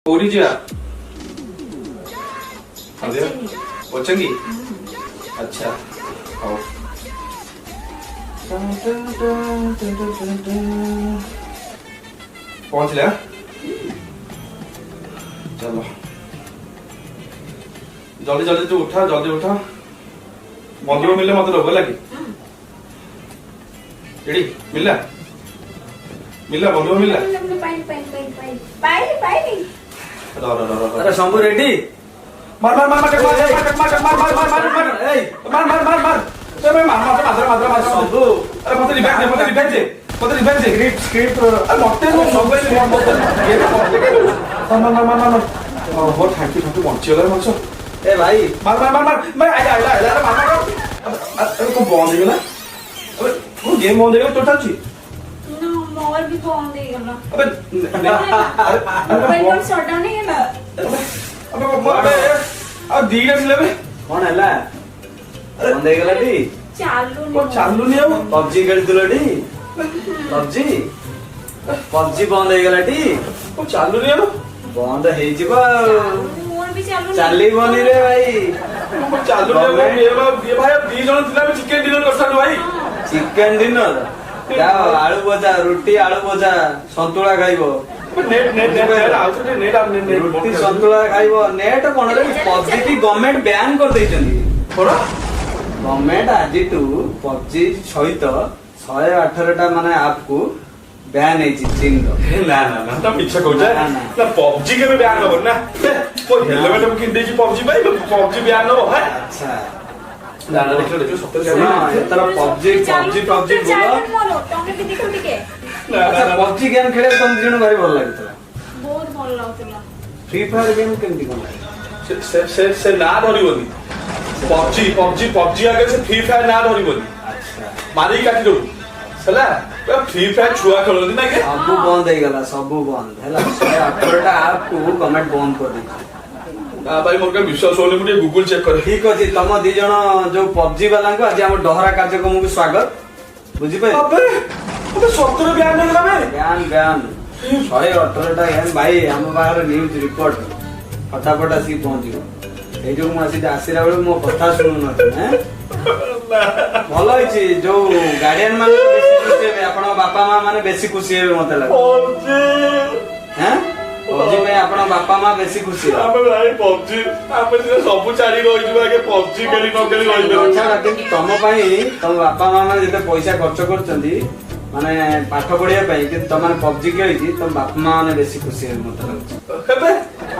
पूरी जी आप पहुंचेंगी? अच्छा आओ। पहुंच लिया? चलो जल्दी जल्दी तू उठा, जल्दी उठा। मंदिर मिलले मत रोग लगे एडी मिलला मिलला बंधु मिलला अरे शंभू रेड्डी मार मार मार मार मार मार मार मार मार मार मार मार मार मार मार ए मैं मार मार मार मार मार शंभू अरे मत रिवेंज मत रिवेंज मत रिवेंज स्क्रिप्ट स्क्रिप्ट अरे मत तो सब से मत मार मार मार मार बहुत थैंक यू बंची गला मत ए भाई मार मार मार मार मैं आइला आइला आइला अरे मार मार अरे को बंद हो गला अबे वो गेम बंद हो गला टोटल छी ना मोर भी बंद हो गला अबे मोबाइल शट डाउन है ना अबे अब दीटा मिले बे कौन हैला बंद हो गला टी चालू नहीं अब पबजी खेलुतलो टी पबजी पबजी बंद हो गला टी वो चालू नहीं अब बंद हे जिबा मोर भी चालू चाली बनी रे भाई वो चालू नहीं अब ये भाई अब 2 जन थिला चिकन डिनर करथानु भाई चिकन डिनर क्या आलू भजा रुटी आलू भजा संतुला खाइबो नेट नेट नेट आउट नेट आप नेट रुटी संतुला खाइबो नेट कोन रे पबजी की गवर्नमेंट बैन कर देइछन्ती कोन गवर्नमेंट आज टू पबजी सहित 118टा माने आपको बैन है चीन ना ना ना तो पीछे को जाए ना पबजी के में बैन हो ना वो हेलमेट में किन देजी पबजी भाई पबजी बैन हो है अच्छा ना ना देखो सब तो ना ये तरह पबजी पबजी पबजी बोलो मोर तमे भी देखो टिके अच्छा पबजी गेम खेले तुम जण भारी भल लागतला बहुत भल लागतला फ्री फायर गेम केमती कोन लागे से ना धरी बोली पबजी पबजी पबजी आगे से फ्री फायर ना धरी बोली अच्छा मारी काटी दो सला फ्री फायर छुआ खेलती ना के सब बंद हो गला सब बंद हैला 118टा आपको गवर्नमेंट बंद कर दी भाई मोर का विश्वास होने मुझे गूगल चेक करे ठीक अछि तम दी जण जो पबजी वाला को आज हम डहरा कार्यक्रम को स्वागत बुझी पाए अबे अबे 17 बैन हो गला बे ज्ञान ज्ञान 118टा गेम भाई हम बाहर न्यूज रिपोर्ट फटाफट आसी पहुंचियो ए जो मु आसी आसीरा बेले मो कथा सुनु न हैं भलो होइछि जो गार्डियन मान बेसी खुशी हेबे आपण बापा मां माने बेसी खुशी हेबे मते लागे हैं पबजी में आपण बापा मां बेसी खुशी आमे भाई पबजी आमे जे सब चारी रहि जबा के पबजी खेली न खेली रहि जबा अच्छा किंतु तम पई तम बापा मां माने जते पैसा खर्च करचंदी माने पाठ पढिया पई कि तम माने पबजी खेली तम बापा मां माने बेसी खुशी हेबे मते लागे हेबे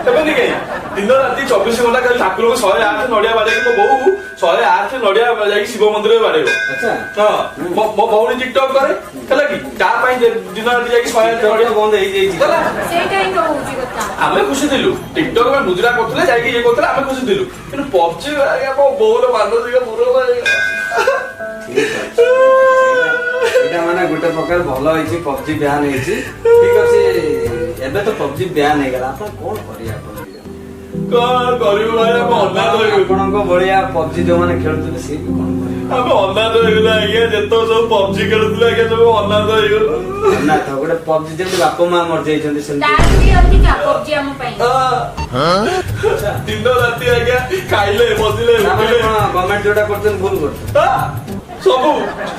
हेबे नि गई दिन राति 24 घंटा खाली ठाकुर को 108 नडिया बाडे को बहु 108 नडिया जाई शिव मंदिर में बाडे अच्छा हां मो बहुनी टिकटॉक करे कला कि ता पई दिन राति जाई 108 नडिया बंद हे जेई कला सेटा ही कहूची कथा आमे खुशी दिलु टिकटॉक में मुजरा करथले जाई कि ये करथले आमे खुशी दिलु किन पबजी आगे मो बहुर मानसिक मुरो ठीक अछि एटा माने गुटे प्रकार भलो होइछि पबजी बैन हेछि ठीक अछि एबे तो पबजी बैन हे गला आपण कोन करिया आपण कौन करियो भाई हम अनाथ हो गए आपण को बढिया पबजी जो माने खेलुतले से भी कोन करिया हम अनाथ हो गए आगे जतो सब पबजी खेलुतले आगे सब अनाथ हो गए ना तो गुटे पबजी जेमति बापा मां मर जाइछन्ति सेमति तार भी अति का पबजी हम पई हां दिन राति आगे खाइले बसिले ना माने गवर्नमेंट जोटा करछन भूल करछ सब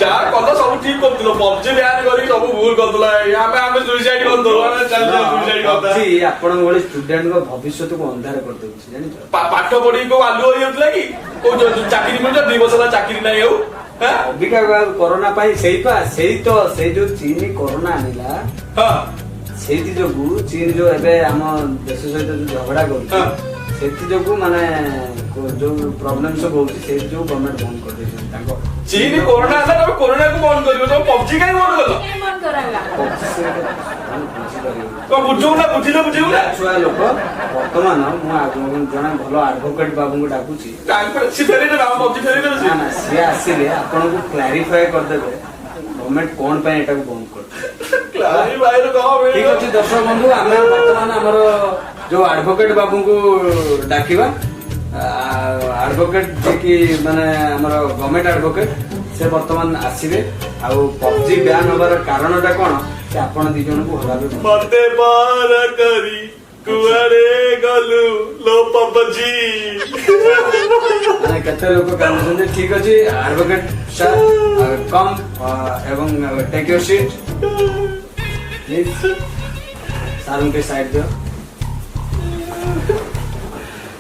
जा कला सब ठीक करतिलो पबजी बैन करी सब भूल करतला यहां पे हमें सुसाइड कर दो ना चल सुसाइड करता पबजी आपण गोले स्टूडेंट को भविष्य को अंधार कर देउछि जानि पाठ पढ़ी को आलू हो जातला कि को चाकरी मिल 2 वर्ष ला चाकरी नहीं हो हां अबिका कोरोना पाई सेई तो से जो चीन कोरोना आनिला हां सेति जोगु चीन जो एबे हम देश सहित जो झगड़ा करछि सेति जोगु माने जो प्रॉब्लम सब होछि से जो गवर्नमेंट बंद कर देछि ताको चीन कोरोना आला तो कोरोना को बंद करियो तो पबजी काई बंद करलो के मन कराला तो बुझो ना बुझिलो छुआ लोक वर्तमान मु आगु जणा भलो एडवोकेट बाबू को डाकुछि कांकर सी फेरी ना पबजी फेरी ना ना से आसीले आपण को क्लैरिफाई कर देबे गवर्नमेंट कोन पे एटा को बंद कर क्लारी भाई रो कहो ठीक अछि दर्शक बंधु आमे वर्तमान हमर जो एडवोकेट बाबू को डाकिबा एडवोकेट जे कि माने हमर गवर्नमेंट एडवोकेट से वर्तमान आसीबे आ पबजी बैन होबार कारणटा कोन से आपण दी जन को हराबे मते पार करी କୁଆଡେ ଗଲୁ ଲୋ ପବଜି ମାନେ କେତେ ଲୋକ କାନ୍ଦୁଛନ୍ତି। ଠିକ ଅଛି ଆଡଭୋକେଟ ସାର୍ କମ୍ ଏବଂ take your seat please. Sir के साइड दियो।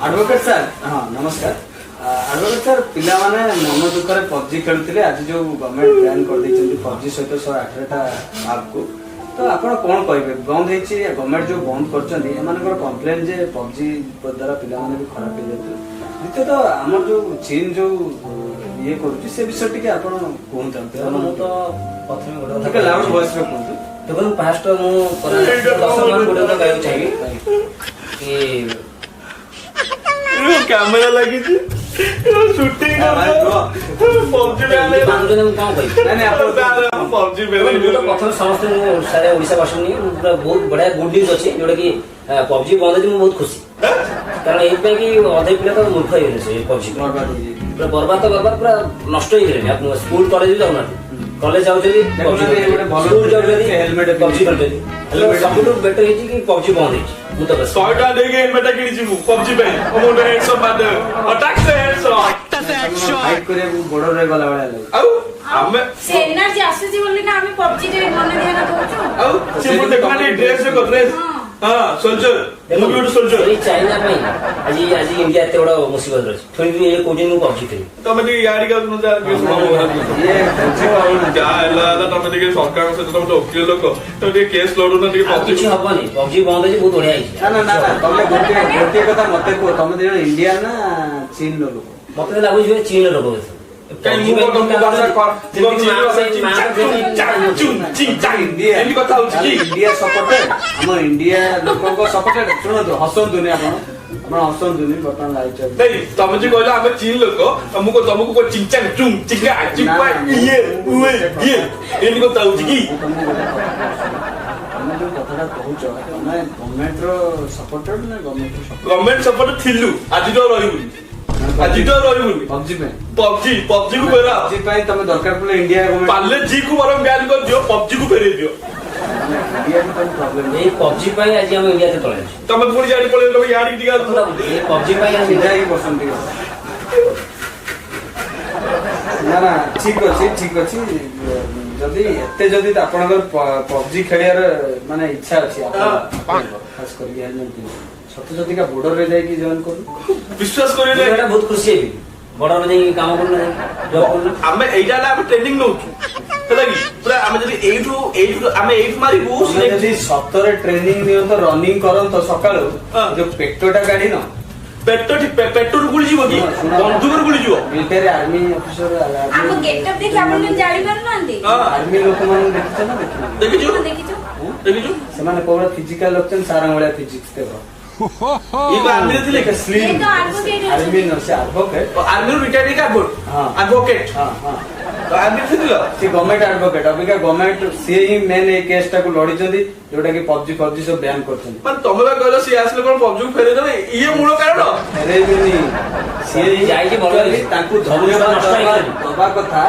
एडवोकेट सर हाँ नमस्कार। एडवोकेट सर पिला माने मन दुखरे पबजी खेलुथिले आज जो गवर्नमेंट बैन कर दैछन्ती पबजी सहित 118टा ऐप को तो आपण कोन कहबे बंद हेछि गवर्नमेंट जो बंद करछन्ती एमानकर कंप्लेन जे पबजी द्वारा पिला माने भी खराब हो जाते दिते तो हमर जो चीन जो ये करूछि से विषय टिके आपण कोन जानते ମୁଁ ତ ପ୍ରଥମେ ଗୋଟେ କଥା ठीक लाउड वॉइस रे कोन ଦେଖନ୍ତୁ ଫାଷ୍ଟ ମୁଁ ଦର୍ଶକମାନଙ୍କୁ ଗୋଟେ କଥା କହିବାକୁ ଚାହିଁବି କି କ୍ୟାମେରା ଲାଗିଛି ଶୁଟିଂ ପବଜି ମାନୁଛନ୍ତି ମୁଁ କଣ କହିବି ନାଇଁ ଆପଣ ପବଜି ମୁଁ ତ ପ୍ରଥମେ ସମସ୍ତେ ମୁଁ ସାରା ଓଡ଼ିଶାବାସୀ ପୁରା ବହୁତ ବଢିଆ ଗୁଡ୍ ନ୍ୟୁଜ୍ ଅଛି ଯୋଉଟା କି ପବଜି ବନ୍ଦ ହେଇଛି ମୁଁ ବହୁତ ଖୁସି କାରଣ ଏଇଥିପାଇଁ କି ଅଧେ ପିଲା ତ ମୂର୍ଖ ହେଇଗଲେ ସେ ପବଜି बर्बाद हो जाई ପୁରା ବର୍ବାଦ ପୁରା ନଷ୍ଟ ହେଇଗଲେଣି ଆପଣ ସ୍କୁଲ କଲେଜ ବି ଯାଉନାହାନ୍ତି କଲେଜ ଯାଉଛନ୍ତି ସ୍କୁଲ ଯାଉଛନ୍ତି ହେଲମେଟ ପବଜି ଖେଳୁଛନ୍ତି ହେଲେ ସବୁଠୁ ବେଟର ହେଇଛି କି ପବଜି ବନ୍ଦ ହେଇଛି ମୁଁ ତ 100 ଟଙ୍କା ଦେଇକି ହେଲମେଟ କିଣିଛି ମୁଁ ପବଜି ପାଇଁ ମୋ ମୁଣ୍ଡରେ ହେଡସଟ୍ ମାର ଅଟାକ୍ ସେ ହେଡସଟ୍ फाइट करे बॉर्डर रे गला वाला लागे ଆଉ ଆମେ ସେ ଏନର୍ଜି ଆସୁଛି ବୋଲି ନା ଆମେ ପବଜି ରେ ମନ ଧ୍ୟାନ ଦଉଛୁ। ଆଉ ସେ ମୁଁ ଦେଖାନି ଡ୍ରେସ୍ ରେ ଡ୍ରେସ୍ ହଁ ସୋଲଜର ମୁଁ ବି ଗୋଟେ ସୋଲଜର ଏଇ ଚାଇନା ପାଇଁ ଆଜି ଆଜି ଇଣ୍ଡିଆ ଏତେ ବଡ ମୁସିବତ ଅଛି ପୁଣି ବି ଏ କହୁଛନ୍ତି ମୁଁ ପବଜି ଖେଳିବି ତମେ ଟିକେ ଗାଡି କାଉନ ଯା ये बुझे पाउन ଯାହା ହେଲା ହେଲା ତମେ ଟିକେ ସରକାରଙ୍କ ସହିତ ତମେ ଓକିଲ ଲୋକ ତମେ ଟିକେ କେସ୍ ଲଢୁନ ଟିକେ ଆଉ କିଛି ହବନି ପବଜି ବନ୍ଦ ହେଇଛି ବହୁତ ବଢିଆ ହେଇଛି ना ना ना ना तमे गोटे कथा मते को तमे देण इंडिया ना चीन लो लोक ମତେ ତ ଲାଗୁଛି ଯେ ଚୀନ ରୋଗ କାଇଁ ମୁଁ ତମକୁ ଭାଷା इंडिया ଏମିତି କଥା ହଉଛି କି इंडिया सपोर्टेड हम इंडिया लोक को सपोर्टेड सुनो तो हसंतुनी आपण आपण हसंतुनी बटन लाइट नहीं तमे जो कहला हमें चीन लोक तुमको को चिंचांग चुंग चिंगा चिंपा ये उए ये एମିତି କଥା ହଉଛି କି तमे जो कथाटा कहूछ तमे गवर्नमेंट रो सपोर्टेड ना गवर्नमेंट रो सपोर्ट गवर्नमेंट सपोर्ट थिलु आज तो रहिबुनी आज तो रहिबुनी पबजी में पबजी पबजी को फेरा पबजी ପାଇଁ तमे दरकार पड़े इंडिया गवर्नमेंट पाले जी को बरम बैन कर दियो पबजी को फेरे दियो इंडिया में तमे प्रॉब्लम ଏଇ ପବଜି ପାଇଁ ଆଜି ଆମ ଇଣ୍ଡିଆ ଏତେ ତଳେ ଅଛି तमे पुणी जाडी पळे लोग याडी टिका ଏଇ ପବଜି ପାଇଁ ଆଜି सीधा ही बसंती ना ना ठीक अछि जदी एते जदी आपनकर पबजी खेलियार माने इच्छा अछि खास कर हेलमेट सत जदी का बॉर्डर रे जाई की जॉइन करू विश्वास करियो ମୁଁ ଏଇଟା ବହୁତ ଖୁସି ହେବି ବଡର ଯାଇକି କାମ କରୁନା ଜବ୍ କରୁନା ଆମେ ଏଇଟା ହେଲା ଆମେ ଟ୍ରେନିଂ ନଉଛୁ ହେଲା କି ପୁରା ଆମେ ଯଦି ଏଇଠୁ ଆମେ ଏଇଠୁ ମାରିବୁ तमे जदी सतरे ट्रेनिंग नियो तो रनिंग करन तो सकाळो जो पेटोटा गाडी न पेट्रोल गुଳି ଯିବ କି ବନ୍ଧୁକର ଗୁଳି ଯିବ मिलिटरी आर्मी ऑफिसर ଆମ ଗେଟଅପ୍ ଦେଖି ଆପଣ ଜାଣି ପାରୁନାହାନ୍ତି। आर्मी लोक मन देखछ ना देखियो ଦେଖିଛୁ ଦେଖିଛୁ ଦେଖିଛୁ ସେମାନେ କୋबरा फिजिकल लक्षण सारा भलिया फिजिक्स देबो ये तो आर्मी रे ଥିଲେ स्लिम ये तो advocate है। आर्मी न से एडवोकेट आर्मी रिटायर्ड का हाँ। एडवोकेट हां हां तो आर्मी ଥିଲେ से गवर्नमेंट एडवोकेट अबिका गवर्नमेंट से ही मेन ए केस टा को लड़ी जदी जोटा कि पबजी सब बैन करछन ମାନେ ତମେ ବା କହିଲ ସିଏ ଆସିଲେ କଣ ପବଜି କୁ ଫେରେଇ ଦେବେ ଇଏ ମୂଳ କାରଣ अरे बिनी से ही ଯାଇକି ଭଲ ହେଇଛି। तांकु ସବୁ ଛୁଆ धन्यवाद ନଷ୍ଟ ହେଇଗଲେଣି। दबा कथा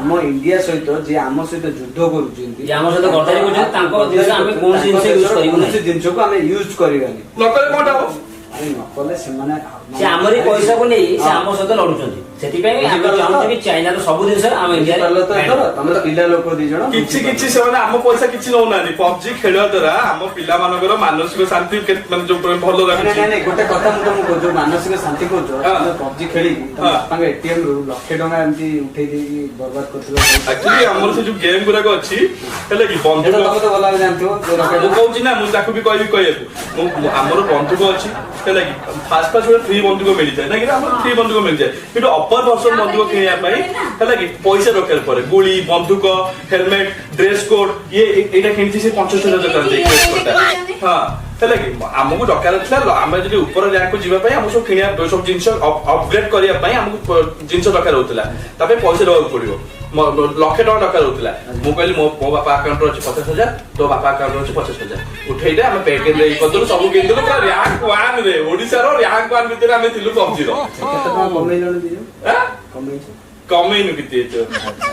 हम इंडिया सहित जे आम सहित युद्ध करूछन्ती ଯେ ଆମ ସହିତ ଗଦାରି କରୁଛନ୍ତି ତାଙ୍କ ଜିନିଷ ଆମେ କୌଣସି ଜିନିଷ ୟୁଜ କରିବୁ कौन ନାହିଁ जिनिस को हमें यूज करबानी ନକଲେ କଣଟା ହବ अरे नकले से माने ସେ ଆମରି ପଇସାକୁ ନେଇ ସେ ଆମ ସହିତ ଲଢୁଛନ୍ତି ସେଥିପାଇଁ ଆମେ ଚାହୁଁଛୁ କି ଚାଇନାର ସବୁ ଜିନିଷ ଆମ ଇଣ୍ଡିଆରେ तो तमे पिला लोक दी जण କିଛି ସେମାନେ ଆମ ପଇସା କିଛି ନଉନାହାନ୍ତି ପବଜି ଖେଳିବା ଦ୍ୱାରା ଆମ ପିଲାମାନଙ୍କର ମାନସିକ ଶାନ୍ତି ମାନେ ଯୋଉ ଭଲ नहीं ଲାଗୁଛି नहीं नहीं गोटे कथा मु तुमको जो मानसिक शांति को जो हाँ। पबजी खेली हाँ। बापांग एटीएम रु लक्षे टका एमती उठेई दे बर्बाद करथिलो ଆକ୍ଚୁଆଲି ଆମର ସେ ଯୋଉ ଗେମ୍ ଗୁଡାକ ଅଛି ହେଲା କି एटा ବନ୍ଧୁକ तमे तो भला जानथियो जो ମୁଁ रकेट କହୁଛି ନା ମୁଁ ତାକୁ ବି କହିବି କହିବାକୁ ଆମର ବନ୍ଧୁକ ଅଛି ହେଲା କି ଫାଷ୍ଟ ଗୋଟେ ଫ୍ରି ବନ୍ଧୁକ ମିଳିଯାଏ ନା କି ଆମର ଫ୍ରି ବନ୍ଧୁକ ମିଳିଯାଏ କିନ୍ତୁ ଅପର ଭର୍ସନ ବନ୍ଧୁକ କିଣିବା ପାଇଁ ହେଲା କି ପଇସା ଦରକାର ପଡେ ଗୁଳି ବନ୍ଧୁକ ହେଲମେଟ ଡ୍ରେସ କୋଡ ଇଏ ଏଇଟା କିଣିଛି ସେ 75,000 ଟଙ୍କା ଦେଇ ଡ୍ରେସ କୋଡଟା ହଁ ହେଲା କି ଆମକୁ ଦରକାର ଥିଲା ଆମେ ଯଦି ଉପର ର୍ୟାଙ୍କକୁ ଯିବା ପାଇଁ ଆମକୁ ସବୁ କିଣିବା ସବୁ ଜିନିଷ ଅପଗ୍ରେଡ କରିବା ପାଇଁ ଆମକୁ ଜିନିଷ ଦରକାର ହଉଥିଲା ତା ପାଇଁ ପଇସା ଦେବାକୁ ପଡିବ ଲକ୍ଷେ ଟଙ୍କା ଦରକାର ହଉଥିଲା ମୁଁ କହିଲି ମୋ ବାପା ଆକାଉଣ୍ଟରେ ଅଛି 50,000 ତୋ ବାପା ଆକାଉଣ୍ଟରେ ଅଛି 50,000 ଉଠେଇଦେ ଆମେ ପେକେଜରେ ଇଏ କରିଦେଲୁ ସବୁ କିଣିଦେଲୁ ପୁରା ର୍ୟାଙ୍କ 1 ରେ ଓଡିଶାର ର୍ୟାଙ୍କ 1 ଭିତରେ ଆମେ ଥିଲୁ ପବଜିର केते टका कमेई जण दी ଆଁ? कमेई କମେଇନୁ କେତେ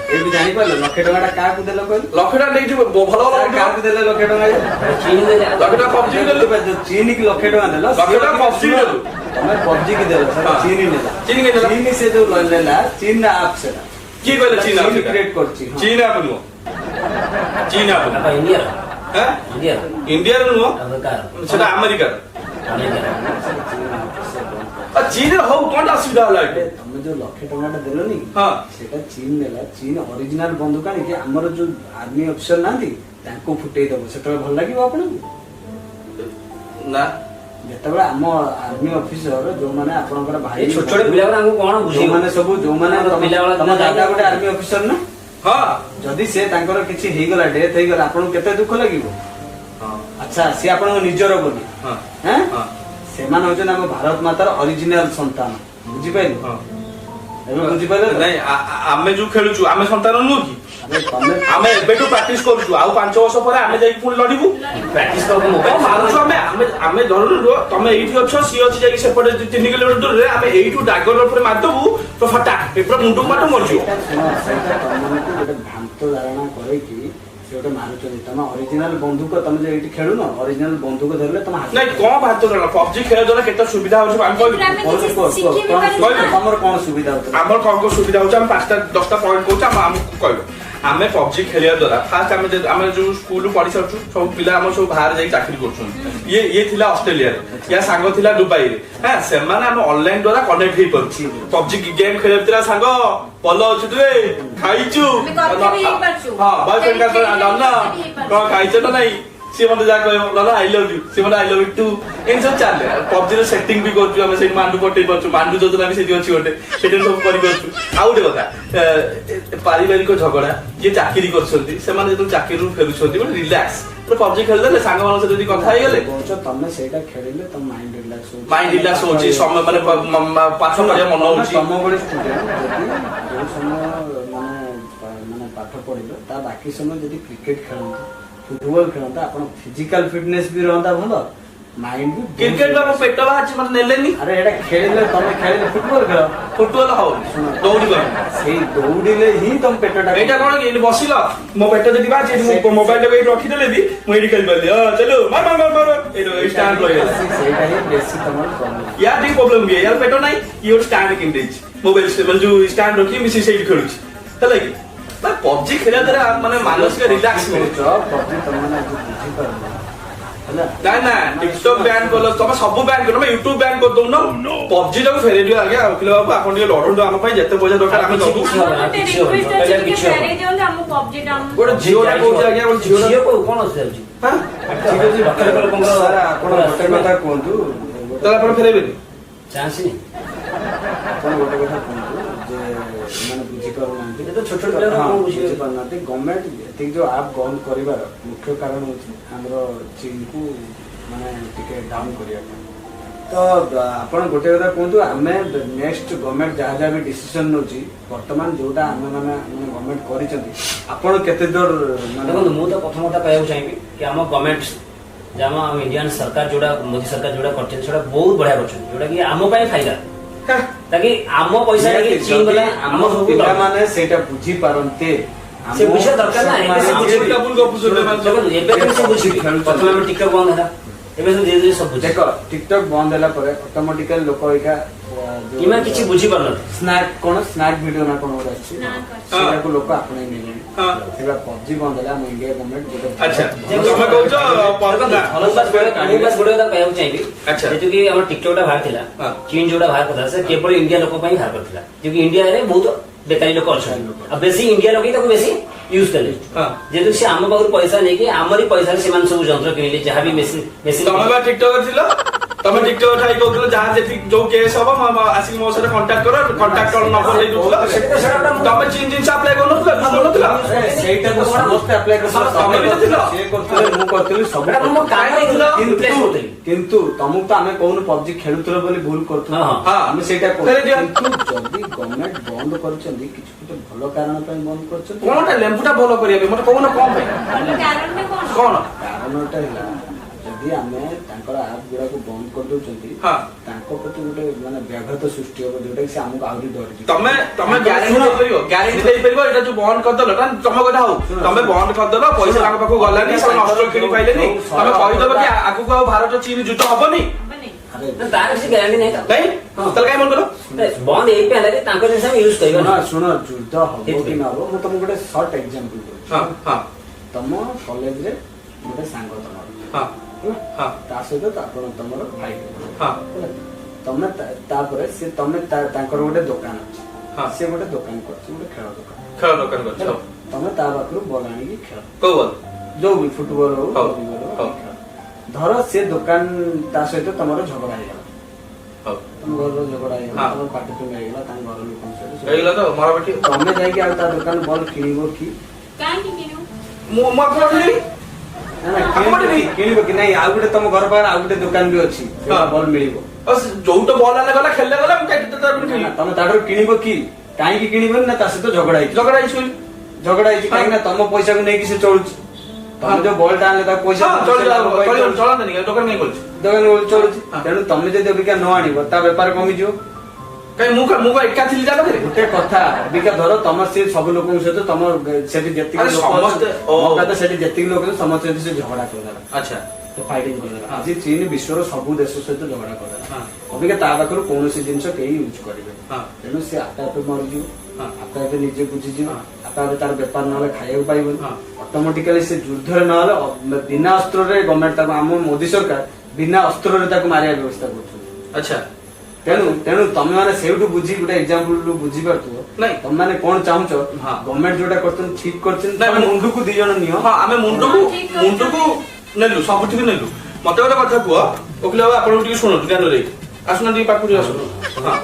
ଏଇଠି ଜାଣିପାରିଲ 1,00,000 ଟଙ୍କାଟା କାହାକୁ ଦେଲ କହିଲ? ଲକ୍ଷେ ଟଙ୍କା ନେଇଛୁ ଭଲ ଭଲ କାହାକୁ ଦେଲେ 1,00,000 ଟଙ୍କା? ଚୀନ ଲକ୍ଷେ ଟଙ୍କା ପବଜି ଦେଲୁ ଚୀନ କି 1,00,000 ଟଙ୍କା ଦେଲ? ଲକ୍ଷେ ଟଙ୍କା PUBG ଦେଲୁ। ତମେ PUBG କି ଦେଲ, ସେଟା ହଁ। ଚୀନ ନେଲା। ଚୀନ କି ଦେଲା? ଚୀନ ସେ ଯୋଉ ନେଲା, ଚୀନ ଆପ ସେଟା। କିଏ କହିଲା ଚୀନ ଆପ ସେଟା? କ୍ରିଏଟ କରିଛି। ହଁ। ଚୀନ ଆପ ନୁହଁ, ଚୀନ ଆପ ନୁହଁ। ଇଣ୍ଡିଆର ହାଁ? ଇଣ୍ଡିଆର ଇଣ୍ଡିଆର ନୁହଁ, କାର ସେଟା ଆମେରିକାର। ଆମେରିକାର ଚୀନରେ ହଉ କଣଟା ଅସୁବିଧା ହେଲା ଏଠି? ତମେ ଯୋଉ 1,00,000 ଟଙ୍କାଟା ଦେଲନି ହଁ ସେଟା ଚୀନ ନେଲା। ଚୀନ ଅରିଜିନାଲ ବନ୍ଧୁକ ଆଣିକି ଆମର ଯୋଉ ଆର୍ମି ଅଫିସର ନାହାନ୍ତି ତାଙ୍କୁ ଫୁଟେଇ ଦବ। ସେତେବେଳେ ଭଲ ଲାଗିବ ଆପଣଙ୍କୁ? ନା ଯେତେବେଳେ ଆମ ଆର୍ମି ଅଫିସର ଯୋଉମାନେ ଆପଣଙ୍କର ଭାଇ ଛୋଟ ଛୋଟ ପିଲାମାନଙ୍କୁ କଣ ବୁଝିବ? ଯୋଉମାନେ ସବୁ ଯୋଉମାନେ ପିଲାବେଳେ ତମ ଦାଦା ଗୋଟେ ଆର୍ମି ଅଫିସର ନା? ହଁ ଯଦି ସେ ତାଙ୍କର କିଛି ହେଇଗଲା, ଡେଥ ହେଇଗଲା, ଆପଣଙ୍କୁ କେତେ ଦୁଃଖ ଲାଗିବ? ହଁ ଆଚ୍ଛା, ସିଏ ଆପଣଙ୍କ ନିଜର ବୋଲି। ହଁ ହାଁ? ହଁ ସେମାନେ ହଉଛନ୍ତି ଆମ ଭାରତ ମାତାର ଅରିଜିନାଲ ସନ୍ତାନ। ବୁଝିପାରିଲେ? ହଁ। ଏବେ ବୁଝିପାରିଲେ ତ? ନାଇଁ ଆମେ ଯୋଉ ଖେଳୁଛୁ ଆମେ ସନ୍ତାନ ନୁହଁ କି? ଆରେ ତମେ ଆମେ ଏବେଠୁ ପ୍ରାକ୍ଟିସ କରୁଛୁ, ଆଉ 5 ବର୍ଷ ପରେ ଆମେ ଯାଇକି ପୁଣି ଲଢିବୁ। ପ୍ରାକ୍ଟିସ କର କଣ ମୋବାଇଲ ମାରୁଛୁ ଆମେ ଆମେ ଆମେ ଧରୁନୁ ତମେ ଏଇଠି ଅଛ, ସିଏ ଅଛି ଯାଇକି ସେପଟେ 3 କିଲୋମିଟର ଦୂରରେ, ଆମେ ଏଇଠୁ ଡାଗର ଉପରେ ମାରିଦବୁ ତ ଫଟା ପୁରା ମୁଣ୍ଡକୁ ମାଟ ମରିଯିବ। ସେଇଟା ତମମାନଙ୍କୁ ଗୋଟେ ଭ୍ରାନ୍ତ ଧାରଣା କରେଇକି ସେ ଗୋଟେ ମାରୁଛନ୍ତି। ତମ ଅରିଜିନାଲ ବନ୍ଧୁକ ତମେ ଯେ ଏଇଠି ଖେଳୁନ, ଅରିଜିନାଲ ବନ୍ଧୁକ ଧରିଲେ ତମ ହାତ ନାଇଁ କଣ ଭାତ PUBG ଖେଳ ଦ୍ୱାରା କେତେ ସୁବିଧା ହଉଛି ଆମେ କହିବୁ। ଆମେ କିଛି ଶିଖି ବି କହିଲେ ପାରିବୁ। ତମର କଣ ସୁବିଧା ହଉଥିଲା? ଆମର କଣ କଣ ସୁବିଧା ହଉଛି ଆମେ 5ଟା 10ଟା ପଏଣ୍ଟ କହୁଛୁ, ଆମକୁ କହିବ। ଆମେ PUBG ଖେଳିବା ଦ୍ୱାରା ଫାଷ୍ଟ ଆମେ ଯୋଉ ସ୍କୁଲ ପଢି ସାରିଛୁ, ସବୁ ପିଲା ଆମର ସବୁ ବାହାରେ ଯାଇକି ଚାକିରି କରୁଛନ୍ତି। ଇଏ ଥିଲା ଅଷ୍ଟ୍ରେଲିଆରେ, ୟା ସାଙ୍ଗ ଥିଲା ଦୁବାଇରେ। ହଁ, ସେମାନେ ଆମେ ଅନଲାଇନ ଦ୍ୱାରା କନେକ୍ଟ ହେଇପାରୁଛୁ। PUBG ଗେମ୍ ଖେଳିବା ଥିଲା ସାଙ୍ଗ ଭଲ ଅଛୁ ତୁଏ ଖାଇଛୁ, ଆମେ କଥା ବି ହେଇପାରୁଛୁ। ହଁ ବୟଫ୍ରେଣ୍ଡ ନା କଣ ଖାଇଛ ନା ନାଇଁ, ସିଏ ମତେ ଯାହା କହିବ ନା ଆଇ ଲଭ୍ ୟୁ, ସିଏ ମତେ ଆଇ ଲଭ୍ ୟୁ ଟୁ, ଏମିତି ସବୁ ଚାଲେ। PUBG ର ସେଟିଂ ବି କରୁଛୁ ଆମେ, ସେଇଠି ମାଣ୍ଡୁ ପଠେଇ ପାରୁଛୁ, ମାଣ୍ଡୁ ଯୋଜନା ବି ସେଠି ଅଛି ଗୋଟେ, ସେଠି ସବୁ କରିପାରୁଛୁ। ଆଉ ଗୋଟେ କଥା, ପାରିବାରିକ ଝଗଡା, ଯିଏ ଚାକିରି କରୁଛନ୍ତି ସେମାନେ ଯେତେବେଳେ ଚାକିରିରୁ ଫେରୁଛନ୍ତି ଗୋଟେ ରିଲାକ୍ସ, ଗୋଟେ PUBG ଖେଳିଦେଲେ ସାଙ୍ଗମାନଙ୍କ ସହିତ ଯଦି କଥା ହେଇଗଲେ କହୁଛ ତମେ ସେଇଟା ଖେଳିଲେ ତମ ମାଇଣ୍ଡ ରିଲାକ୍ସ ହଉଛି। ମାଇଣ୍ଡ ରିଲାକ୍ସ ହଉଛି, ସମୟ ମାନେ ପାଠ ପଢିବା ମନ ହଉଛି। ତମ ଭଳି ଷ୍ଟୁଡେଣ୍ଟ ଯଦି ଯୋଉ ସମୟ ମାନେ ପାଠ ପଢିଲ ତା ବାକି ସମୟ ଯଦି କ୍ରିକେଟ ଖେଳନ୍ତି, ଫୁଟବଲ ଖେଳନ୍ତା, ଆପଣ ଫିଜିକାଲ ଫିଟନେସ୍ ବି ରହନ୍ତା ଭଲ, ମାଇଣ୍ଡ ବି କ୍ରିକେଟ ର ପେଟ ବାହାରିଛି ମତେ ନେଲେନି। ଆରେ ଏଇଟା ଖେଳିଲେ ତମେ ଖେଳିଲେ ଫୁଟବଲ ଖେଳ, ଫୁଟବଲ ହଉନି, ଦୌଡ଼ି ପାରୁନି। ସେଇ ଦୌଡ଼ିଲେ ହିଁ ତମ ପେଟଟା ଏଇଟା କଣ କି ଏଠି ବସିଲ, ମୋ ପେଟ ଯଦି ବାହାରିଛି, ମୋବାଇଲ ଟାକୁ ଏଇଠି ରଖିଦେଲେ ବି ମୁଁ ଏଇଠି ଖେଳିପାରିଲି। ଚାଲୁ ମାର ମାର ମାର ମାର, ଏଇଠି ଷ୍ଟାଣ୍ଡ ରହିଗଲା। ସେଇଟା ହିଁ ବେଶୀ ତମର ପ୍ରୋବ୍ଲେମ। ୟାର ଟିକେ ପ୍ରୋବ୍ଲେମ ବି, ୟାର ପେଟ ନାହିଁ, ଇଏ ଗୋଟେ ଷ୍ଟାଣ୍ଡ କିଣିଦେଇଛି, ମୋବାଇଲ ମାନେ ଯୋଉ ଷ୍ଟାଣ୍ଡ ରଖି ମିଶି ସେଇଠି ଖେଳୁଛି, ହେଲା କି? PUBG ଖେଳିବା ଦ୍ୱାରା ମାନେ ମାନସିକ ରିଲାକ୍ସ ମିଳୁଛି। PUBG ତମେ ବୁଝିପାରୁନ ହେଲା। ନାଇଁ ନା ଟିକଟକ୍ ବ୍ୟାନ୍ କଲ, ତମେ ସବୁ ବ୍ୟାନ୍ କର, ତମେ ୟୁଟ୍ୟୁବ ବ୍ୟାନ୍ କରିଦଉନ, PUBG ଟାକୁ ଫେରେଇ ଦିଅ ଆଜ୍ଞା। ଓକିଲ ବାବୁ ଆପଣ ଟିକେ ଲଢନ୍ତୁ ଆମ ପାଇଁ, ଯେତେ ପଇସା ଦରକାର ଆମେ ଦବୁ। କିଛି ହବନି, ଗୋଟେ କିଛି ହବନି, request ଅଛି, କହିଲେ ଟିକେ କିଛି ହବନି। ଫେରେଇ ଦିଅନ୍ତୁ ଆମ PUBG ଟା ଆମ ଗୋଟେ ଝିଅଟା କହୁଛି ଆଜ୍ଞା, ଗୋଟେ ଝିଅଟା ଝିଅ କୋଉ କଣ ଅଛି? ହଁ ଠିକ ଅଛି, ଲକ୍ଷ ଲକ୍ଷ ଲୋକଙ୍କର ସାର୍ ଆପଣ ଗୋଟେ କଥା କୁହନ୍ତୁ, ତାହେଲେ ଆପଣ ଫେରେଇବେନି? ଚାନ୍ସ ହିଁ ଆପଣ ଗୋଟେ କଥା କୁହନ୍ତୁ ଯେ ସେମାନେ ବୁଝିପାରୁନାହାନ୍ତି, ଏ ତ ଛୋଟ ଛୋଟ ପିଲା କଣ ବୁଝିବେ? ବୁଝିପାରୁନାହାନ୍ତି। ଗଭର୍ଣ୍ଣମେଣ୍ଟ ଏତିକି ଯୋଉ ଆପ୍ ବନ୍ଦ କରିବାର ମୁଖ୍ୟ କାରଣ ହଉଛି ଆମର ଚୀନକୁ ମାନେ ଟିକେ ଡାଉନ କରିବା ପାଇଁ। ତ ଆପଣ ଗୋଟେ କଥା କୁହନ୍ତୁ, ଆମେ ନେକ୍ସଟ ଗଭର୍ଣ୍ଣମେଣ୍ଟ ଯାହା ଯାହା ବି ଡିସିସନ ନଉଛି, ବର୍ତ୍ତମାନ ଯୋଉଟା ଆମେ ମାନେ ଗଭର୍ଣ୍ଣମେଣ୍ଟ କରିଛନ୍ତି, ଆପଣ କେତେ ଦୂର ମାନେ ଦେଖନ୍ତୁ, ମୁଁ ତ ପ୍ରଥମ କଥା କହିବାକୁ ଚାହିଁବି କି ଆମ ଗଭର୍ଣ୍ଣମେଣ୍ଟ ଯେ ଆମ ଇଣ୍ଡିଆନ ସରକାର ଯୋଉଟା ମୋଦି ସରକାର ଯୋଉଟା କରିଛନ୍ତି ସେଟା ବହୁତ ବଢିଆ କରିଛନ୍ତି, ଯୋଉଟା କି ଆମ ପାଇଁ ଫାଇଦା, ତାକି ଆମ ପଇସା ନେଇକି ଚୀନ ଗଲା ଆମ ସବୁ ପିଲାମାନେ ସେଇଟା ବୁଝିପାରନ୍ତେ। ସେ ବୁଝିବା ଦରକାର ନା, ଏବେ ସେ ବୁଝିବେ। ଦେଖନ୍ତୁ, ଏବେ କିନ୍ତୁ ସେ ବୁଝିବେ। ପ୍ରଥମେ ଆମେ ଟିକଟକ୍ ବନ୍ଦ ହେଲା, ଏବେ ସବୁ ଧୀରେ ଧୀରେ ସବୁ ବୁଝେ। ଦେଖ ଟିକଟକ୍ ବନ୍ଦ ହେଲା ପରେ ଅଟୋମେଟିକାଲି ଲୋକ ଏଇକା କିମ୍ବା କିଛି ବୁଝିପାରୁନାହାନ୍ତି। ସ୍ନାକ୍ କଣ ସ୍ନାକ୍ ଭିଡିଓ ନା କଣ ଗୋଟେ ଅଛି, Snack ଅଛି। ସେଇଟାକୁ ଲୋକ ଆପଣେଇ ନେଲେଣି। ହଁ। ସେଟା PUBG ବନ୍ଦ ହେଲା, ଆମ ଇଣ୍ଡିଆ ଗଭର୍ଣ୍ଣମେଣ୍ଟ ଗୋଟେ ଆଚ୍ଛା ତମେ କହୁଛ ମୁଁ ବାସ୍ ଗୋଟେ କଥା କହିବାକୁ ଚାହିଁବି, ଆଚ୍ଛା। ଯେହେତୁ କି ଆମର ଟିକଟକ୍ ଟା ବାହାରି ଥିଲା, ହଁ। ଚୀନ ଯୋଉଟା ବାହାର କରିଥିଲା ସେ କେବଳ ଇଣ୍ଡିଆ ଲୋକ ପାଇଁ ବାହାର କରିଥିଲା, ଯେହେତୁ ଇଣ୍ଡିଆରେ ବହୁତ ବେକାରୀ ଲୋକ ଅଛନ୍ତି, ଆଉ ବେଶୀ ଇଣ୍ଡିଆ ଲୋକ ହିଁ ତାକୁ ବେଶୀ ୟୁଜ କଲେ। ହଁ। ଯେହେତୁ ସେ ଆମ ପାଖରୁ ପଇସା ନେଇକି ଆମରି ପଇସାରେ ସେମାନେ ସବୁ ଯନ୍ତ୍ର କିଣିଲେ, ଯାହାବି ମେସିନ ତମେ ବା ଟିକଟକ୍ ଥିଲ, ତମେ ଟିକଟକ୍ ଠାଇ କହୁଥିଲ ଯାହା ଯେତିକି ଯୋଉ କେସ୍ ହବ ଆସିକି ମୋ ସହିତ କଣ୍ଟାକ୍ଟ କର, କଣ୍ଟାକ୍ଟ ନମ୍ବର ଦେଇ ଦଉଥିଲ। ତମେ ଚୀନ ଜିନିଷ ଆପ୍ଲାଏ କରୁନଥିଲ, କରୁନଥିଲ? ସେଇଟାକୁ ସମସ୍ତେ ଆପ୍ଲାଏ ତମେ ବି ତ ଥିଲ। ସିଏ କରୁଥିଲେ, ମୁଁ କରୁଥିଲି, ସବୁ ଏଇଟା ମୁଁ କାମ କାହିଁକି ରିପ୍ଲେସ କରୁଥିଲି। କିନ୍ତୁ ତମକୁ ତ ଆମେ କହୁନୁ PUBG ଖେଳୁଥିଲ ବୋଲି ଭୁଲ କରୁଥିଲ, ହଁ, ହଁ। ଆମେ ସେଇଟା ଫେରେଇ ଦିଅ। କିନ୍ତୁ ଯଦି ଗଭର୍ଣ୍ଣମେଣ୍ଟ ବନ୍ଦ କରିଛନ୍ତି, କିଛି ଗୋଟେ ଭଲ କାରଣ ପାଇଁ ବନ୍ଦ କରିଛନ୍ତି। କଣଟା ଲେମ୍ବୁଟା ଭଲ କରିବା ପାଇଁ ମତେ କହୁନ କଣ ପାଇଁ? କାରଣଟା କଣ? କଣ କାରଣଟା ହେଲା ଯଦି ଆମେ ତାଙ୍କର ଆପ୍ ଗୁଡାକୁ ବନ୍ଦ କରିଦଉଛନ୍ତି ହଁ ତାଙ୍କ ପ୍ରତି ଗୋଟେ ମାନେ ବ୍ୟାଘାତ ସୃଷ୍ଟି ହବ ଯୋଉଟା କି ସେ ଆମକୁ ଆହୁରି ଡରିଯିବ। ତମେ ଗ୍ୟାରେଣ୍ଟି ଦେଇପାରିବ ଏଇଟା ଯୋଉ ବନ୍ଦ କରିଦେଲ ତମ କଥା ହଉ ତମେ ବନ୍ଦ କରିଦେଲ ପଇସା ତାଙ୍କ ପାଖକୁ ଗଲାନି ସେମାନେ ଅସ୍ତ୍ର କିଣି ପାଇଲେନି ତମେ କହିଦବ କି ଆଗକୁ ଆଉ ଭାରତ ଚୀନ ଯୁଦ୍ଧ ହବନି ହବନି। ଆରେ ତାର କିଛି ଗ୍ୟାରାଣ୍ଟି ନାହିଁ ନାଇଁ ତାହେଲେ କାଇଁ ବନ୍ଦ କଲ ବନ୍ଦ ଏଇପାଇଁ ହେଲା ଯେ ତାଙ୍କ ଜିନିଷ ଆମେ ୟୁଜ କରିବା ଶୁଣ ଯୁଦ୍ଧ ହବ କି ନ ହବ ମୁଁ ତମକୁ ଗୋଟେ ସର୍ଟ ଏକ୍ସାମ୍ପଲ ଦଉଛି। ହଁ ହଁ ତମ କଲେଜରେ ଗୋଟେ ସାଙ୍ଗ ତମର ହଁ ହେଲା? ହଁ ତା ସହିତ ତମର ଭାଇ ହଁ ହେଲା? ତମେ ତାପରେ ସେ ତମେ ତାଙ୍କର ଗୋଟେ ଦୋକାନ ଅଛି ହଁ ସେ ଗୋଟେ ଦୋକାନ କରୁଛି ଗୋଟେ ଖେଳ ଦୋକାନ ଖେଳ ଦୋକାନ କରିଛ ହେଲା? ତମେ ତା ପାଖରୁ ବଲ ଆଣିକି ଖେଳ କୋଉ ବଲ ଯୋଉ ବି ଫୁଟବଲ ହଉ ହଉ, ଭଲିବଲ ହଉ ହଉ। ଖେଳ। ଧର ସେ ଦୋକାନ ତା ସହିତ ତମର ଝଗଡା ହେଇଗଲା ହଉ ତମ ଘରର ଝଗଡା ହେଇଗଲା ହଁ। ତମର ପାଟିତୁଣ୍ଡ ହେଇଗଲା ତାଙ୍କ ଘର ଲୋକଙ୍କ ସହିତ ହେଇଗଲା ତ ମରାମତି ତମେ ଯାଇକି ଆଉ ତା ଦୋକାନ ବଲ କିଣିବ କି? କାହିଁକି କିଣିବୁ? ମୁଁ ଆପଣଙ୍କୁ କହିଲି ନା ନା କିଣିବ କି ନାଇଁ? ଆଉ ଗୋଟେ ତମ ଘର ପାଖରେ ଆଉ ଗୋଟେ ଦୋକାନ ବି ଅଛି ହଁ। ବଲ ମିଳିବ ଯୋଉଟା ବଲ ଆଣିଲେ ଗଲା ଖେଳିଲେ ଗଲା ମୁଁ କାହିଁକି ତାର ନା, ନା, ତମେ ତାଠାରୁ କିଣିବ କି? କାହିଁକି କିଣିବନି ନା ତା ସହିତ ଝଗଡା ହେଇଛି ଝଗଡା ହେଇଛି ବୋଲି ଝଗଡା ହେଇଛି କାହିଁକି ନା ତମ ପଇସାକୁ ନେଇକି ସେ ଚଳୁଛି ତମେ ଯୋଉ ବଲଟା ଆଣିଲେ ତା ପଇସା ଚଳନ୍ତାନି ଦୋକାନ କାଇଁ କରୁଛି ଦୋକାନ ଚଳୁଛି ହଁ। ତେଣୁ ତମେ ଯଦି ଅବିକା ନ ଆଣିବ ତା ବେପାର କମିଯିବ। କାଇଁ ମୁଁ କଣ ଏକା ଥିଲି ତା ପାଖରେ ଗୋଟେ କଥା ଅବିକା ଧର ତମ ସେ ସବୁ ଲୋକଙ୍କ ସହିତ ତମ ସେଠି ଯେତିକି ଆରେ ଲୋକ ସମସ୍ତେ- ଓ। ସେଠି ଯେତିକି ଲୋକ ଅଛନ୍ତି, ସମସ୍ତେ ଯଦି ସେ ଝଗଡା କରିଦେଲା ଆଚ୍ଛା ଫାଇଟିଂ କରିଦେଲା ହଁ। ଆଜି ଚୀନ ବିଶ୍ୱର ସବୁ ଦେଶ ସହିତ ଝଗଡା କରିଦେଲା ହଁ ଅବିକା ତା ପାଖରୁ କୌଣସି ଜିନିଷ କେହି ୟୁଜ କରିବେ ହଁ ତେଣୁ ସେ ଆପେ ଆପେ ମରିଯିବ ହଁ। ଆପେ ଆପେ ନିଜେ ବୁଝିଯିବ ହଁ। ଆପେ ଆପେ ତାର ବେପାର ନହେଲେ ଖାଇବାକୁ ପାଇବନି ହଁ। ଅଟୋମେଟିକାଲି ସେ ଯୁଦ୍ଧରେ ନହେଲେ ବିନା ଅସ୍ତ୍ରରେ ଗଭର୍ଣ୍ଣମେଣ୍ଟ ତାକୁ ଆମ ମୋଦୀ ସରକାର ବିନା ଅସ୍ତ୍ରରେ ତାକୁ ମାରିବା ବ୍ୟବସ୍ଥା କରୁଛନ୍ତି। ଆଚ୍ଛା ତେଣୁ ତମେ ମାନେ ସେଇଠୁ ବୁଝି ଗୋଟେ ଏକ୍ସାମ୍ପଲ ବୁଝିପାରୁଥିବ ନାଇଁ। ତମେ ମାନେ କଣ ଚାହୁଁଛ ହଁ। ଗଭର୍ଣ୍ଣମେଣ୍ଟ ଯୋଉଟା କରୁଛନ୍ତି ଠିକ କରୁଛନ୍ତି ନାଇଁ, ତମେ ମୁଁ- ମୁଣ୍ଡକୁ ଦି ଜଣ ନିଅ ହଁ ଆମେ ମୁଣ୍ଡକୁ ନେଲୁ ସବୁଠିକି ନେଲୁ ମତେ ଗୋଟେ କଥା କୁହ ଓକିଲ ବାବୁ ଆପଣଙ୍କୁ ଟିକେ ଶୁଣନ୍ତୁ ଜ୍ଞାନରେ ଆସୁନାହାନ୍ତି ପାଖକୁ ଟିକେ ଆସନ୍ତୁ ହଁ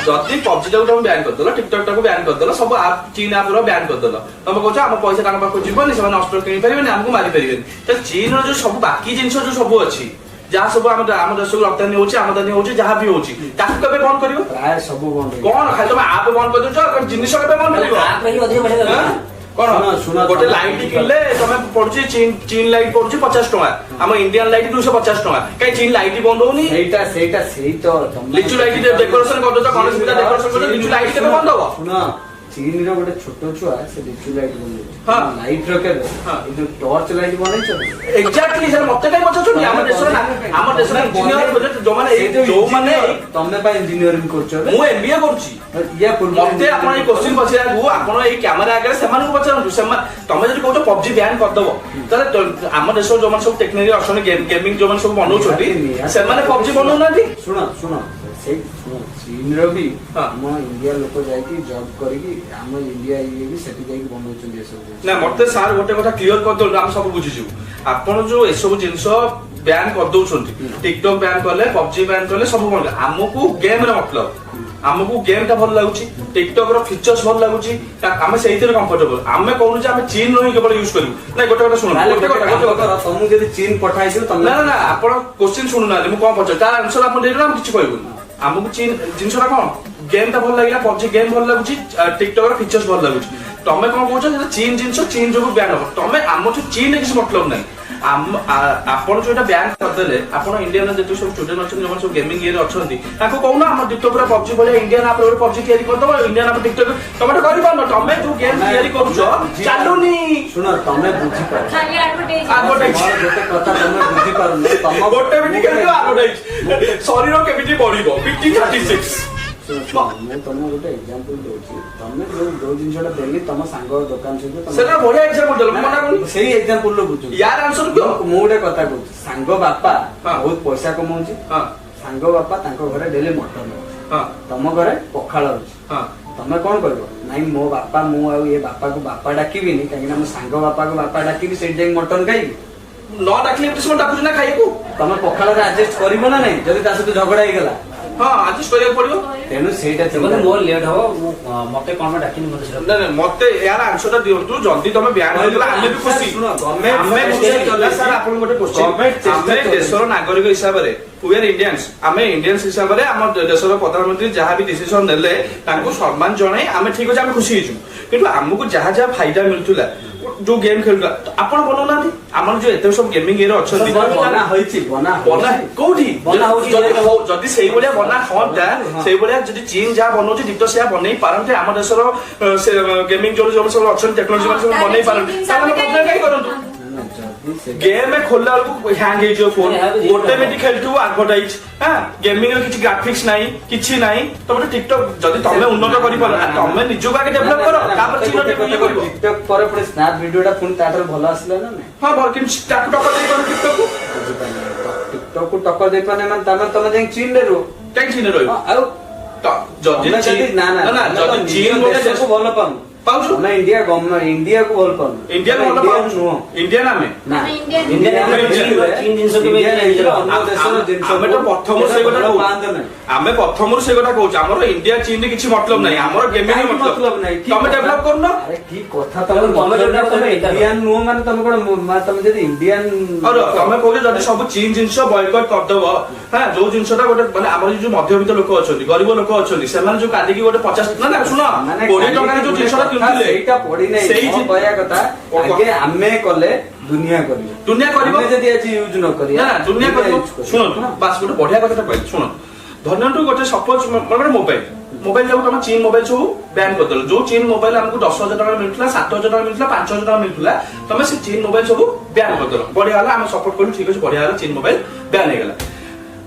ଯଦି ପବଜି ଟାକୁ ତମେ ବ୍ୟାନ୍ କରିଦେଲ ଟିକଟକ୍ ଟାକୁ ବ୍ୟାନ୍ କରିଦେଲ ସବୁ ଆପ୍ ଚୀନ ଆପ୍ ର ବ୍ୟାନ୍ କରିଦେଲ ତମେ କହୁଛ ଆମ ପଇସା ତାଙ୍କ ପାଖକୁ ଯିବନି ସେମାନେ ଅସ୍ତ୍ର କିଣି ପାରିବେନି ଆମକୁ ମାରି ପାରିବେନି ତାହେଲେ ଚୀନର ଯୋଉ ସବୁ ବାକି ଜିନିଷ ଯୋଉ ସବୁ ଅଛି ଯାହା ସବୁ ଆମ ଦେଶକୁ ରପ୍ତାନୀ ହଉଛି ଆମଦାନୀ ହଉଛି ଯାହା ବି ହଉଛି ତାକୁ କେବେ ବନ୍ଦ କରିବ ପ୍ରାୟ ସବୁ ବନ୍ଦ ହେଇଯିବ। କଣ ଖାଲି ତମେ ଆପ୍ ବନ୍ଦ କରିଦଉଛ ଜିନିଷ କେବେ ବନ୍ଦ କରିବ ଆପ ହିଁ ଅଧିକ ପଇସା ଆଁ? ଦରକାର। କଣ ଶୁଣ, ଗୋଟେ ତମେ- ଲାଇଟ୍ କିଣିଲେ ତମେ ପଡୁଛି ଚୀନ ଲାଇଟ୍ ପଡୁଛି 50 ଟଙ୍କା ଆମ ଇଣ୍ଡିଆନ ଲାଇଟ୍ 250 ଟଙ୍କା କାଇଁ ଚୀନ ଲାଇଟ୍ ବନ୍ଦ ହଉନି ସେଇ ତ ତମେ- ଲିଚୁ ଲାଇଟ୍ ଡେକୋରେସନ କରିଦଉଛ ଗଣେଶ ପୂଜା ଡେକୋରେସନ କରୁଛ ଲିଚୁ ଲାଇଟ୍ କେବେ ବନ୍ଦ ହବ ଶୁଣ ଚୀନର ଗୋଟେ ଛୋଟ ଛୁଆ ସେ ଲିଚୁ ଲାଇଟ୍ ବନେଇଛି ହଁ। ଲାଇଟ୍ ର କେବେ ହଁ। ଏଇ ଯୋଉ ଟର୍ଚ ଲାଇଟ୍ ବନେଇଛ ଏକ୍ଜାକ୍ଟଲି ସାର୍ ମତେ କାଇଁ ପଚାରୁଛନ୍ତି ଆମ ଦେଶର ଇଞ୍ଜିନିୟର ଯୋଉମାନେ ଯୋଉମାନେ ତମେ ପାଇଁ ଇଞ୍ଜିନିୟରିଂ କରୁଛ ଏବେ? ମୁଁ ଏମବିଏ କରୁଛି ୟା ପୂର୍ବରୁ ମତେ ଆପଣ ଏଇ କୋଶ୍ଚିନ୍ ପଚାରିବାକୁ ଆପଣ ଏଇ କ୍ୟାମେରା ଆଗରେ ସେମାନଙ୍କୁ ପଚାରନ୍ତୁ ସେମାନେ ତମେ ଯଦି କହୁଛ ପବଜି ବ୍ୟାନ୍ କରିଦବ ତାହେଲେ ଆମ ଦେଶର ଯୋଉମାନେ ସବୁ ଟେକ୍ନିକାଲି ଅଛନ୍ତି ଗେମିଂ ଯୋଉମାନେ ସବୁ ବନଉଛନ୍ତି ସେମାନେ ପବଜି ବନଉନାହାନ୍ତି ଶୁଣ ସେଇ ଶୁଣ ଚୀନର ବି ହଁ। ଆମ ଇଣ୍ଡିଆ ଲୋକ ଯାଇକି ଜବ୍ କରିକି ଆମ ଇଣ୍ଡିଆ ଇଏ ବି ସେଠି ଯାଇକି ବନଉଛନ୍ତି ଏସବୁ ଜିନିଷ। ନା ମତେ ସାର୍ ଗୋଟେ କଥା କ୍ଲିୟର କରିଦିଅନ୍ତୁ ଆମେ ସବୁ ବୁଝିଯିବୁ ଆପଣ ଯୋଉ ଏସବୁ ଜିନିଷ ବ୍ୟାନ୍ କରିଦଉଛନ୍ତି ଟିକଟକ୍ ବ୍ୟାନ୍ କଲେ ପବଜି ବ୍ୟାନ୍ କଲେ ସବୁ ବନ୍ଦ ଆମକୁ ଗେମ୍ ରେ ମତଲବ ଆମକୁ ଗେମ୍ ଟା ଭଲ ଲାଗୁଛି ଟିକଟକ୍ ର ଫିଚର୍ସ ଭଲ ଲାଗୁଛି ଆମେ ସେଇଥିରେ କମ୍ଫର୍ଟେବଲ ଆମେ କହୁନୁ ଯେ ଆମେ ଚୀନ ହିଁ କେବଳ ୟୁଜ କରିବୁ ନାଇଁ ଗୋଟେ କଥା ଶୁଣନ୍ତୁ ତାହେଲେ ଗୋଟେ ଗୋଟେ କଥା କାମ କର, ତମକୁ ଯଦି ଚୀନ ପଠାଇଥିବ ତମେ ନା ନା ଆପଣ କୋଶ୍ଚିନ୍ ଶୁଣୁନାହାନ୍ତି ମୁଁ କଣ ପଚାରୁଛି ତାର ଆନ୍ସର ଆପଣ ଦେଇଦେଲେ ଆମେ କିଛି କହିବୁନି ଆମକୁ ଚୀନ ଜିନିଷଟା କଣ ଗେମ୍ ଟା ଭଲ ଲାଗିଲା ପବଜି ଗେମ୍ ଭଲ ଲାଗୁଛି ଟିକଟକ୍ ର ଫିଚର୍ସ ଭଲ ଲାଗୁଛି ତମେ କଣ କହୁଛ ସେଟା ଚୀନ ଜିନିଷ ଚୀନ ଯୋଗୁ ବ୍ୟାନ୍ ହବ ତମେ ଆମଠୁ ଚୀନରେ କିଛି ମତଲବ ନାହିଁ ଆପଣ ଯୋଉଟା ବ୍ୟାନ୍ କରିଦେଲେ ଆପଣ ଇଣ୍ଡିଆନ ଯେତେ ସବୁ ଷ୍ଟୁଡେଣ୍ଟ ଅଛନ୍ତି ଯୋଉମାନେ ସବୁ ଗେମିଂ ଇଏରେ ଅଛନ୍ତି ତାଙ୍କୁ କହୁନ ଆମ ଟିକଟକ୍ ପୁରା ପବଜି ଭଳିଆ ଇଣ୍ଡିଆନ ଆପ ଗୋଟେ ପବଜି ତିଆରି କରିଦବ ଇଣ୍ଡିଆନ ଆପ ଟିକଟକ୍ ତମେ ତ କରିପାରୁନ ତମେ ଯୋଉ ଗେମ୍ ତିଆରି କରୁଛ ଚାଲୁନି ଶୁଣ ତମେ ବୁଝିପାର ଖାଲି advertise। Advertise। ମୋର ଗୋଟେ କଥା ତମେ ବୁଝିପାରୁନ ତମ ଗୋଟେ ମିନିଟ୍ କେମିତି ଆଡଭର୍ଟାଇଜ ଶରୀର କେମିତି ବଢିବ ପିଟି 36 ଶୁଣ, ମୁଁ ତମକୁ ଗୋଟେ ଏକ୍ସାମ୍ପଲ ଦଉଛି ତମେ ଯୋଉ ଜିନିଷଟା ଦେଲି ତମ ସାଙ୍ଗ ଦୋକାନ ସହିତ ସେଟା ବଢିଆ ଏକ୍ସାମ୍ପଲ ଦେଲ ମୁଁ ମନା କରୁନି ସେଇ ଏକ୍ସାମ୍ପଲ ବୁଝୁ ୟାର ଆନ୍ସର ଦିଅ ମୁଁ ଗୋଟେ କଥା କହୁଛି ସାଙ୍ଗ ବାପା ହଁ। ବହୁତ ପଇସା କମାଉଛି ହଁ ସାଙ୍ଗ ବାପା ତାଙ୍କ ଘରେ ଡେଲି ମଟନ ହଉଛି ହଁ ତମ ଘରେ ପଖାଳ ହଉଛି ହଁ ତମେ କଣ କରିବ ନାଇଁ ମୋ ବାପା ମୁଁ ଆଉ ଏ ବାପାକୁ ବାପା ଡାକିବିନି କାହିଁକି ନା ମୋ ସାଙ୍ଗ ବାପାକୁ ବାପା ଡାକିବି ସେଇଠି ଯାଇକି ମଟନ ଖାଇବି ନ ଡାକିଲେ ଏମିତି ସେମାନେ ଡାକୁଛି ନା ଖାଇବାକୁ ତମେ ପଖାଳରେ ଆଡଜଷ୍ଟ କରିବ ନା ନାଇଁ ଯଦି ତା ସହିତ ଝଗଡା ହେଇଗଲା ହଁ ଆଡଜଷ୍ଟ କରିବାକୁ ପଡିବ ତେଣୁ ସେଇଟା ଦେଖନ୍ତୁ ମୋର ଲେଟ୍ ହବ ମତେ କଣ ପାଇଁ ଡାକିନି ମତେ ସେଟା ନାଇଁ ନାଇଁ ମତେ ୟାର ଆନ୍ସରଟା ଦିଅନ୍ତୁ ଯଦି ତମେ ବ୍ୟାନ୍ ହେଇଗଲା ଆମେ ବି ଖୁସି ଶୁଣ, government ଆମେ ଚେଷ୍ଟା ଚଲେଇଛି। ସାର୍ ଆପଣଙ୍କୁ ଗୋଟେ Government କୋଶ୍ଚିନ୍ ଚେଷ୍ଟା ଆମେ ଚଲେଇଛି। ଦେଶର ନାଗରିକ ହିସାବରେ we are Indians ଆମେ ଇଣ୍ଡିଆନ୍ସ ହିସାବରେ ଆମ ଦେଶର ପ୍ରଧାନମନ୍ତ୍ରୀ ଯାହା ବି ଡିସିସନ ନେଲେ ତାଙ୍କୁ ସମ୍ମାନ ଜଣାଇ ଆମେ ଠିକ ଅଛି ଆମେ ଖୁସି ହେଇଛୁ କିନ୍ତୁ ଆମକୁ ଯାହା ଯାହା ଫାଇଦା ମିଳୁଥିଲା जो गेम खेलुला आपण बनौना आमर जो एते सब गेमिंग एरो अछंती बना होइछि बना कोठी बना होउछि जदि सेही बलिया बना होता सेही बलिया जदि चीन जा बनौछि डिटो से बनै पारन्ते आम देशर गेमिंग जो जो सब अछन टेक्नोलॉजी माने सब बनै पारन्ते ताले प्रॉब्लम काई करंतु गेम में खोलला बेलू हैंग हो जो फोन गोटे मिनिट खेलथु एडवर्टाइज हां गेमिंग रे किछि ग्राफिक्स नाही किछि नाही तमे टिकटॉक जदि तमे उन्नत करि पारो तमे निजो आगे डेवलप करो तापर चीन टे करिवो टिकटॉक पर पुरे स्नैप वीडियोटा पुन ताटर भलो आसला ना नै हां बरकिन स्टाक टक्कर दे करो टिकटॉक को टिकटॉक को टक्कर दे पाने मन तमे जाई चीन रे रो काई चीन रे आउ जदि ना जदि चीन बोले देश को भलो पाऊ पाउछु ना इंडिया गवर्नमेंट इंडिया को भलो पाऊ इंडिया को भलो पाउछु इंडिया नामे ना इंडियन चीन जिनस को ଆମେ ତ ପ୍ରଥମରୁ ସେଇ କଥା କହୁଛୁ ଆମେ ପ୍ରଥମରୁ ସେଇ କଥା କହୁଛୁ ଆମର ଇଣ୍ଡିଆ ଚୀନ ରେ କିଛି ମତଲବ ନାହିଁ ଆମର ଗେମିଂ ରେ ମତଲବ ନାହିଁ ତମେ ଡେଭଲପ କରୁନ अरे की कथा तमे इंडियन नुह माने तमे कोन तमे जदी इंडियन अरे तमे कहू जदी सब चीन जिंस बॉयकॉट करदब हां जो जिंसटा गोटे माने हमर जो मध्यबित्त लोक अछंती गरीब लोक अछंती सेमान जो कादी की गोटे 50 ना ना सुनो 20 टका जो जिंसटा किनथिले एटा पड़ी नै सेही कहया कथा आगे आमे कले दुनिया करियो दुनिया जदी आज यूज न करिया ना दुनिया करियो सुनो बास गोटे बढ़िया कथा कहली सुनो धन्यटू गोटे सपोज गोटे मोबाइल जब तुम चीन मोबाइल सब बैन कर जो चीन मोबाइल हमको 10,000 टका मिलता 7,000 टका मिलता 5,000 टका मिलता तुम से चीन मोबाइल सब बैन कर बढ़िया आम सपोर्ट कलु ठीक अच्छे बढ़िया चीन मोबाइल बैन हो गला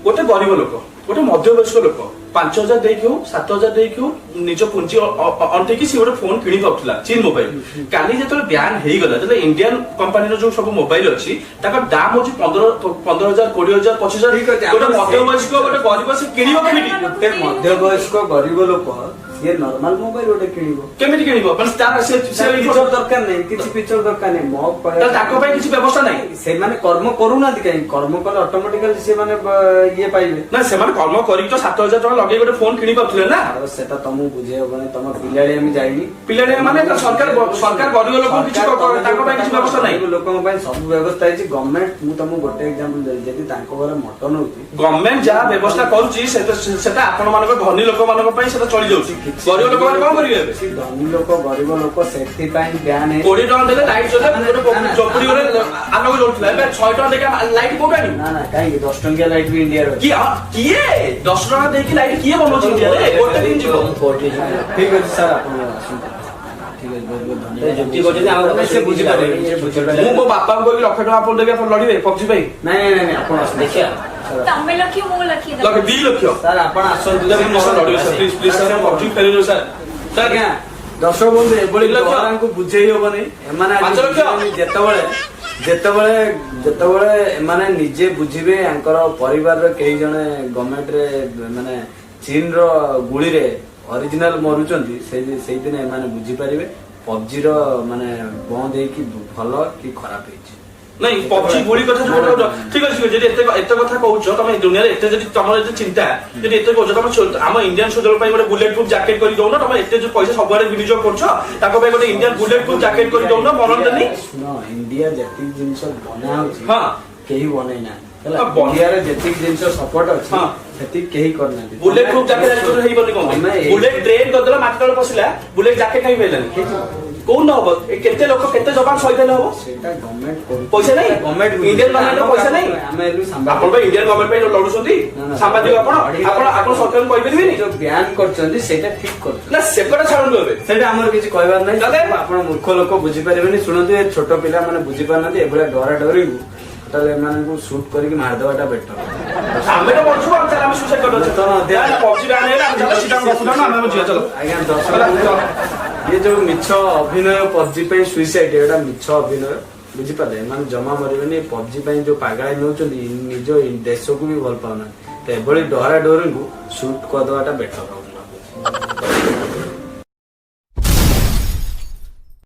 गोटे गरीब लोक गोटे मध्यवयस्क लोक 5,000 देख 7,000 देख निज पुंजी अंटे सी गोटे फोन किणी पाला चीन मोबाइल काली जो बैन हो गला जो इंडियन कंपनी जो सब मोबाइल अच्छी दाम हूँ 15,000 20,000 25,000 गोटे मध्यवयस्क गोटे गरीब से किणव गोटे मध्यवयस्क गरीब लोक ये नॉर्मल मोबाइल गोटे किणिबो केमिति किणिबो माने तार से फीचर दरकार नै किछि फीचर दरकार नै मो त ताको पय किछि व्यवस्था नै से माने कर्म करूना काई कर्म कले ऑटोमेटिकली से माने ये पाइबे ना से माने कर्म करी तो 7,000 टका लगे गोटे फोन किणी पाथले ना सेटा तमु बुझे होबने तम पिलाडी हम जाईनी पिलाडी माने सरकार गरीब लोक किछि ताको पय किछि व्यवस्था नै लोक पय सब व्यवस्था है गवर्नमेंट मु तमु गोटे एग्जांपल दे जदी ताको घर मटन होती गवर्नमेंट जा व्यवस्था करूची सेटा आपण मानक धनी लोक मानक पय सेटा चली जाउची गरीब लोक माने कोन करिवे धनी लोक गरीब लोक सेफ्टी पाइन ध्यान है 20 टका देले लाइट चले गोटे चोपड़ी गोटे आलोक जोलथला बे 6 टका देके लाइट कोड आनी ना ना काई 10 टंकिया लाइट भी इंडिया रो किए 10 टका देके लाइट किए बनोची इंडिया रे गोटे दिन जीवो ठीक है सर आपण ठीक है बहुत बहुत धन्यवाद जुक्ति को जदी हम से बुझी पारे मु मो बापा को लक्ष टका आपन देबे आपन लड़िबे पबजी भाई नहीं आपण देखिया तमे लखी मु लखी लख 2 लक्ष सर आपण आसन जब मो लड़िबे सर प्लीज सर पबजी फेरियो सर सर क्या दर्शक बंधु एबोली लोक बुझेई होबनी एमाने 5 लक्ष जेतेबेले एमाने निजे बुझिबे अंकर परिवार रे कई जने गवर्नमेंट रे माने चीन रो गुली रे ओरिजिनल मरुचंती सेई दिन एमाने बुझी परिबे पबजी रो माने बंद हे कि भलो कि खराब हे नहीं पबजी गोली कथा जो ठीक अछि जदी एते कथा कहउछ तमे दुनिया रे एते जदी तमर एते चिंता जदी एते कहउछ तमे हम इंडियन सोल्जर पय गोटे बुलेट प्रूफ जैकेट करि दउन तमे एते जो पैसा सबआरे विनियोग करछ ताको पय गोटे इंडियन बुलेट प्रूफ जैकेट करि दउन मरंतनी सुनो इंडिया जति जिंस बना होछि हां केही बनै ना इंडिया रे जति जिंस सपोर्ट अछि सेति केही करना बुलेट प्रूफ जैकेट आज हेई बनी कोन बुलेट ट्रेन करदला माटकळ पसिला बुलेट जैकेट काई भेलनी कोन हो केते लोक केते जवान सहित हो सेटा गवर्नमेंट पैसा नहीं गवर्नमेंट इंडियन गवर्नमेंट पैसा नहीं हमें एलु संबा आपण भाई इंडियन गवर्नमेंट पे लडुसंती सांबादिक आपण सरकार को कहबेनी जो बयान करचंदी सेटा ठीक कर ना सेकटा छाडू देबे सेटा हमर किछि कहबार नै आपण मूर्ख लोक बुझी परिबेनी सुनंतु ए छोटो पिला माने बुझी पारनती एबळे डरा डरी टोटल एमान को शूट करके मार देवाटा बेटर हमें तो पछुआ हम सुसाइड कर दो तो ध्यान पबजी गाने रे हम चलो सीधा गपुना ना हम जिया चलो आज्ञा दर्शक ये जो मिछ अभिनय पबजी पे सुसाइड एटा मिछ अभिनय बुझी पाले मान जमा मरिबेनी पबजी पे जो पागळाई नउचंदी निजो देश को भी भल पाउना ते एबळे डरा डरी को शूट कर देवाटा बेटर